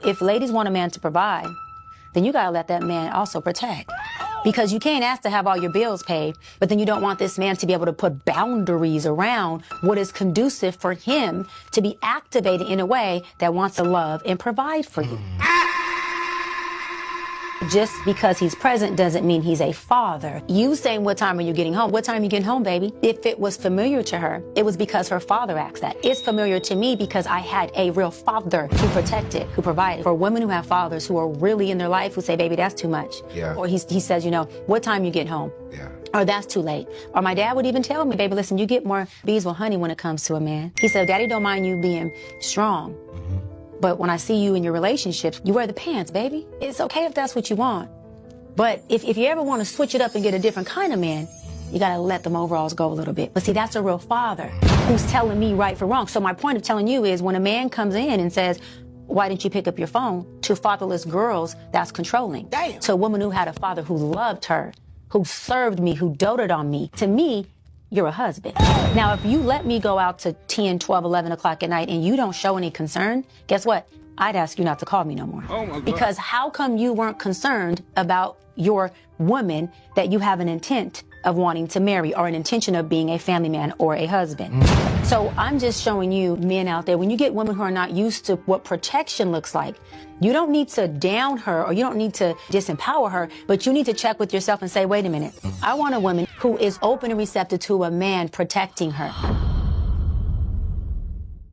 If ladies want a man to provide, then you gotta let that man also protect. Because you can't ask to have all your bills paid, but then you don't want this man to be able to put boundaries around what is conducive for him to be activated in a way that wants to love and provide for you. Just because he's present doesn't mean he's a father. You saying, what time are you getting home? What time are you getting home, baby? If it was familiar to her, it was because her father asked that. It's familiar to me because I had a real father who protected, who provided. For women who have fathers who are really in their life who say, baby, that's too much. Yeah. Or he says, you know, what time you getting home? Yeah. Or that's too late. Or my dad would even tell me, baby, listen, you get more bees with honey when it comes to a man. He said, daddy don't mind you being strong. But when I see you in your relationships, you wear the pants, baby. It's okay if that's what you want. But if you ever want to switch it up and get a different kind of man, you got to let them overalls go a little bit. But see, that's a real father who's telling me right for wrong. So my point of telling you is when a man comes in and says, why didn't you pick up your phone? To fatherless girls, that's controlling. Damn. To a woman who had a father who loved her, who served me, who doted on me, to me, you're a husband. Now, if you let me go out to 10, 12, 11 o'clock at night and you don't show any concern, guess what? I'd ask you not to call me no more. Oh my God. Because how come you weren't concerned about your woman that you have an intent of wanting to marry or an intention of being a family man or a husband? So I'm just showing you men out there, when you get women who are not used to what protection looks like, you don't need to down her or you don't need to disempower her, but you need to check with yourself and say, wait a minute, I want a woman who is open and receptive to a man protecting her.